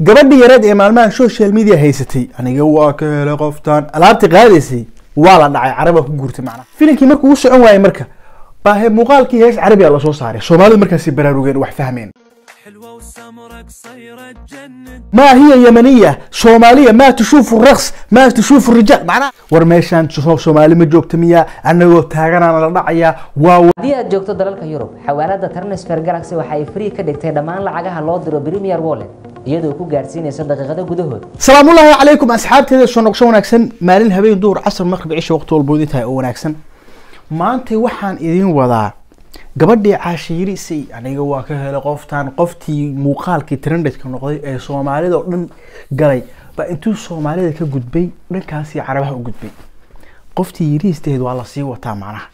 gabadhi yareed ee maalmahan social media haysatay aniga waa ka helay qoftaan alaabti qaadaysay waa la dhacay caraba ku guurtay macna filimkii markuu u socon waayay marka baahe muuqaalkii hees carabi la soo saaray Soomaalidu markaas baraarugeen wax fahmeen ما هي يمنية صومالية ما تشوف الرقص ما تشوف الرجال معنا ورميشان تشوف صومالي ما جوكت مياه أنا تاجرنا على رعية واو دي جوكت دلالك يوروب حوالات ترنسفير جالاكسي waxay free ka dhigtay dhamaan lacagaha loo diro Premier Wallet iyadoo ku gaarsiinaysa daqiiqado gudahood salaamu alaykum asxaabteeda soo noqsho wanaagsan maalin habeen duur casr maqrib cisho waqti walba tahay oo wanaagsan maanta waxaan idin wadaa gabadhii caashiirisay aniga waa ka helay qoftaan qoftii muuqaalkii trendka noqday ee Soomaalida oo dhan galay ba intuu Soomaalida ka gudbay dhankaas iyo Carabaha u gudbay qoftii yiriisteed waa la sii wataa macnaha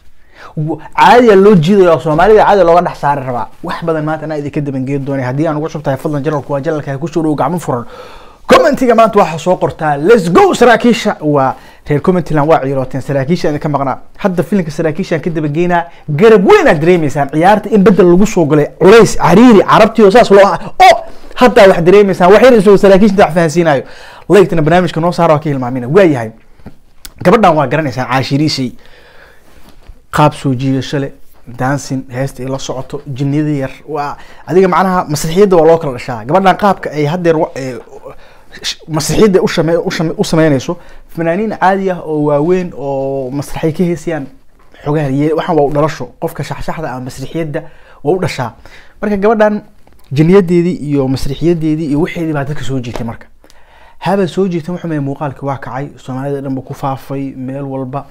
caadi loo jiidayo Soomaalida caadi looga dhax saari rabaa wax badan maanta ana idin ka daban geed doonay hadii aan ugu shubtahay fadlan janalku waa janalka ku soo dhow gacmo furan commentiga maanta waxa soo qortaa let's go saraakiisha waa reer commentilan waa ciirooteen saraakiisha ka maqnaa hadda filimka saraakiisha ka daba geena garab weyn aad dareemaysan ciyaarta in bedel lagu soo galay culays cariiri carabti oo saas loo oo hadda wax dareemaysan wax yar soo saraakiisha wax fahansiinayo leeytana barnaamijka noo saaro ka hilmaamina waa yahay gabadhan waa garanaysan caashirisay qaab soo jiidasho leh dancing heesta ila socoto jinnida yar waa adiga macnaha masraxiyada waa loo kala dhashaa gabadhan qaabka ay hadeer مسرحية أسمينيسو فنانين عادية أو وين أو مسرحية كهيسيان حجارية وحنا ودرشوا قفك شحشحة أو مسرحية ده ودرشها مركا جبردان جنيات دي يو مسرحية دي وحدي بعد ذلك سوجيتي مركا هذا سوجيتي محمد موقالك واقعي سومالي لما كفافي ميل والبا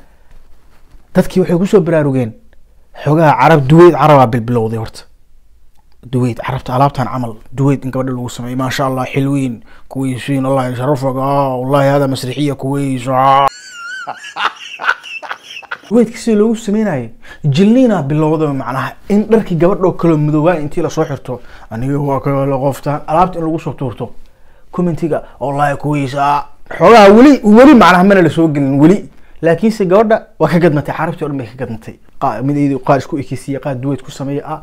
تذكي وحي كوسو براروجين حجار عرب دويد عرب بالبلو ذي ورت دويد عرفت علابتان عمل دويد إنك بدل وسمي ما شاء الله حلوين كويسين الله يشرفك والله هذا مسرحية كويس دويد كسي لو سميناي جلينا بالوضع معناها إن دركي قبل كلام مذوبان إنتي لا صحرته أنا هو كلا غفتان علابت إن لو صحتورته كومنتيجا والله كويس حولا ولي معناها من اللي سوق ولي لكن سجارة وكجد متى عرفت ولا ما كجد متى من إيدي قارش كو إكسية قاد دويد كو سمية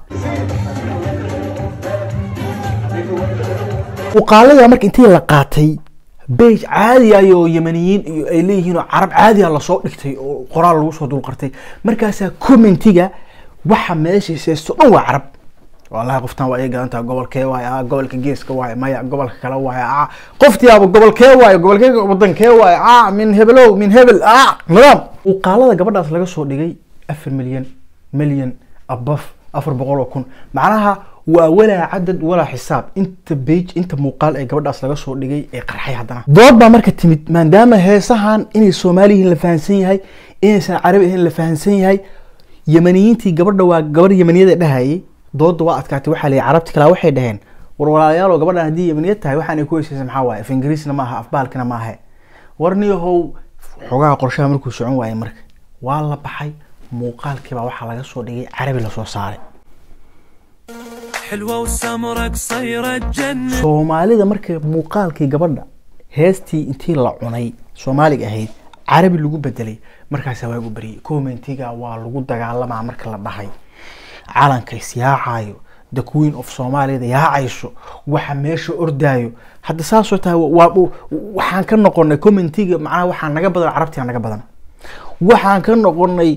وقالوا مرك انتي لقاتي بيج عادي ايو يمنيين اليهين عرب عادي الله سو دغتي او قرال لو سو دول قرتي markaas commentiga waxa meesha seesto oo عرب والله qoftan waa iyaga anta gobolkee waay gobolka geeska waay maya gobolka kala waay qoftii aba gobolkee waay gobolkee wadankee waay min hebel nidaam وقالada gabadhaas laga soo dhigay 4 milyan abaf 400,000 macnaha ولا عدد ولا حساب انت بيج انت مقال اي gabadhaas laga soo dhigay ee qarxay hadana dood ba marka timid maadaama heesahan inay Soomaaliyiin la fahansan yahay inaysan Carabiyiin la fahansan yahay Yemeniyiintii gabadha waa gabar Yemeniyada dhahayay dood waa adkaatay waxa la Carabti kala waxay dhaheen war walaalayaal gabadhan hadii Yemeniyad tahay waxaan ay ku heshiisay maxaa waay af Ingiriisna ma aha af baalkina ma aha warniyahow xogaa qorshaha markuu socon waayay marka waa la baxay muuqaalkiiba waxa laga soo dhigay Carabi la soo saaray حلوة وسمرة قصيرة جنة Soomaalida markay muuqaalkii gabadha heestii intii la cunay Soomaaliga ahayd Carabi lagu bedelay markaas waa ugu bariyay commentiga waa lagu dagaalamaa marka la dhahay calanka siyaaxayo the queen of Somalia yaacayso waxa meesha ordaayo hadda saasoo tahay waxaan ka noqonay commentiga macnaha waxaan naga badan Carabtiga naga badan waxaan ka noqonay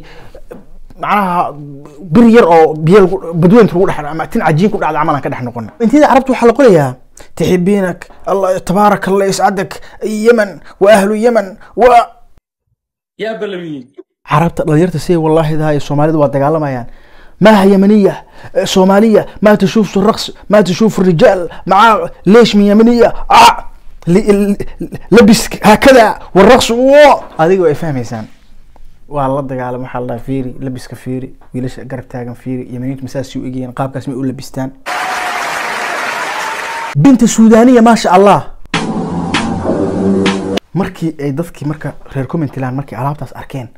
معناها برير أو بيل بدون تروح أما تنعجين كل عاد عملنا كده إحنا قلنا أنت إذا عرفت وحلا قولها تحبينك الله تبارك الله يسعدك يمن وأهل يمن يا بلمين عرفت غيرت السي والله إذا هاي الصومالية وتقال ما يعني ما هي يمنية صومالية ما تشوف الرقص ما تشوف الرجال مع ليش من يمنية لبس هكذا والرقص هذا هو يفهم إنسان والله دغال ما حلا فيري لبس كفيري ويلش قرب تاغن فيري يمنيت مساس يوغيين قابكاس ما يقول لبستان بنت سودانيه ما شاء الله markii ay dadkii marka reer commentilaan markii alaabtaas arkeen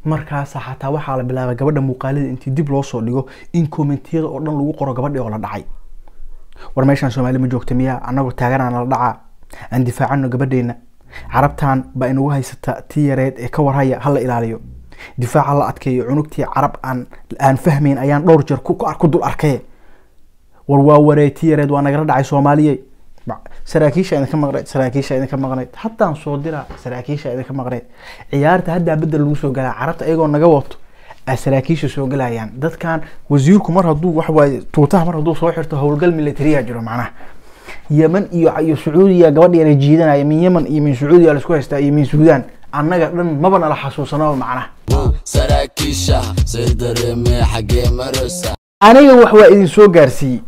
markaas xataa waxa la bilaabay gabadha muuqaalada intii dib loo soo dhigo in commentiyada oo dhan lagu qoro gabadha oo la dhacay war meeshan Soomaali ma joogto miya anagu taageerana la dhaca aan difaacano gabadheena عربتان بأنه هاي ستة تيارات كورهاية هلا إلاليو دفاع الله أتكي عنقتي عرب أن فهمين أيان دورجر كوكو أركض الأركية والواوري تيارات وأنا قرد عي صومالية saraakiisha idinka maqneyd saraakiisha idinka maqneyd haddaan soo diraa saraakiisha idinka maqneyd ciyaarta haddaa bedel lagu soo galaa carabta iyagoo naga wato saraakiisha soo galayaan dadkan wasiirku mar hadduu wax waaye tuutaha mar hadduu soo xirto howlgal militariya jiro macnaha yemen iyo sacuudiya gabadha yara jiidanaya min yemen iyo min sacuudiya la isku haystaa iyo min suudaan annaga dhan maba nala xasuusano macnaha saraakiisha sidareeme xagee marosa aniga wax waa idin soo gaarsiiyey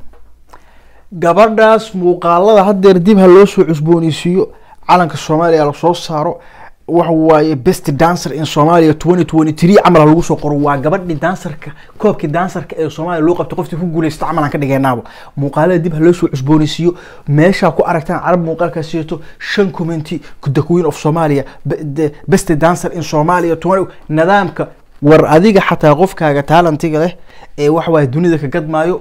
gabadhaas muuqaalada haddeer dib ha loo soo cusbooneysiiyo calanka soomaaliya la soo saaro waxa waaye best dancer in Somalia 2023 camal lagu soo qoro waa gabadhii dancerka koobkii dancerka ee Soomaaliya loo qabtay qoftii ku guuleystay camal aan ka dhigaynaabo muuqaalada dib loo soo cusbooneysiiyo meesha ku aragtaan carab muuqaalka siiyo 5 commenti the queen of Somalia best dancer in Somalia 20 nidaamka war adiga xataa qofkaaga talentiga leh ee wax waaye dunida ka gadmaayo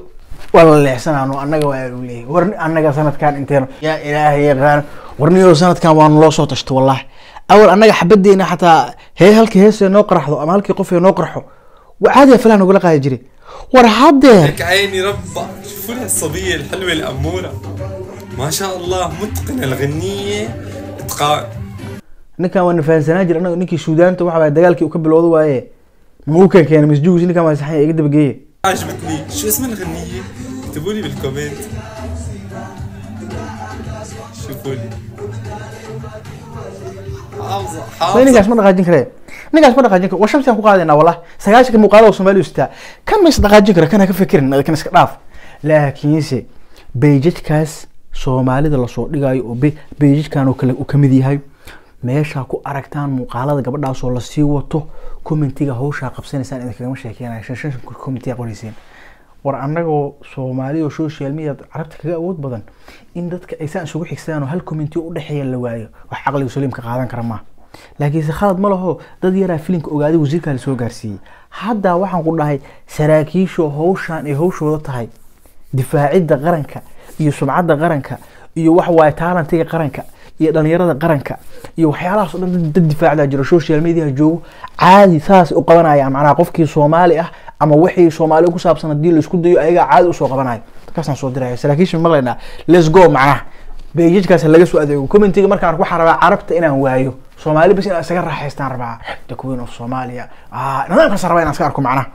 wala leexsanaano annaga waa leeyahay war annaga sanadkan inteena ya ilaahay yaqaan warniyo sanadkan waan loo soo tashto wallahi أول أنا حبدينا حتى هي هالك هي سنو قرحه أما هالك قفي نقرحه وعادي فلان أقول لك يجري ورا حده عيني ربع شوفوا لها الصبية الحلوة الأمورة ما شاء الله متقنة الغنية إتقان نكا وانا فان سناجر أنا نكي سودان توحى بعد دجالك وكبل الوضوء إيه ممكن كان مسجوز نكا ما صحيح يقدر بقيه عجبتني شو اسم الغنية اكتبوا لي بالكومنت شوفوا لي نيجاس ما نقاجين كره نيجاس ما نقاجين كره وشمس يكون قاعدين والله سجاش كمقالة وسومالي وستا كم مش نقاجين كره كنا كفكرين هذا كنا سكراف لكن يسي بيجت كاس سومالي ده لصور دقاي وبيجت كانوا وكمدي هاي ماشى كو أركتان مقالة قبل ده صور لسيوته كومنتيجا هوش عقبسين سنة إذا كنا مش هيكين عشان كومنتيجا قريسين ورعناجو سومالي وسوشيال ميديا عرفت كذا أود بدن إن دتك إنسان سوق حكسان وهالكومنتي ودحية اللواية وحقلي وسليم كقاعدان كرمه لكن إذا خالد ماله ضد يرى فيلينك وقاعد وزير كان سوق جارسي حدا واحد نقول له سراكيش وهوشان هوش وضط هاي دفاعي ده قرنك يسمع ده قرنك يوحوا تعالن تيجي قرنك يدنيرة قرنك يوحيالا ضد الدفاع ده جرى سوشيال ميديا جو عادي ثاس وقبنا يعني معنا قفكي صومالي أما وحي صومالي كوساب سنة دي اللي سكود ديو أيجا عادي وسوق قبناي كاسنا صوت دراية سلاكيش من مغلنا let's go معاه بيجيك كاس اللي جسوا أديو كومنتي مركان ركوح ربع عرفت إنا هوايو صومالي بس أنا سكر راح يستان ربع تكوين في صوماليا نظام كسر ربعنا سكركم معنا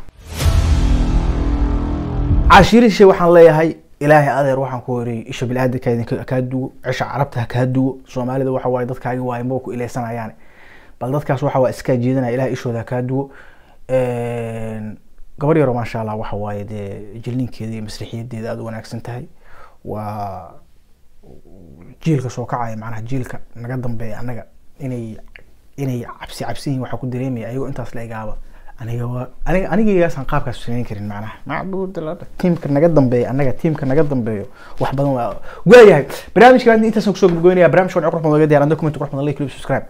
عشيري شيء وحنا الله هاي إلهي أذر وحنا كوري إيش بالعادة كادو عش عرفتها كادو صومالي ده وحنا وايد كاي واي موكو إلى سنة يعني بل ضد كاس وحنا إسكا جيدنا إلهي إيش ذا كادو قبل يوم ما شاء الله waxa waaye de jilninkeedii masrixiyadeeda aad u wanaagsan tahay waa jiilka soo kacay macnaha jiilka naga dambeeya anaga inay cabsiin waxa ku dareemay ayago intaas la egaaba aniga yaasan qaabkaas sameyn karin macnaha macbuud la teamka naga dambeeya anaga teamka naga dambeeyo wax badan waa waayahay barnaamijkan intaas ku soo gudbinaya barnaamijkan qurux badan laga diyaariyay comment qurux badan like subscribe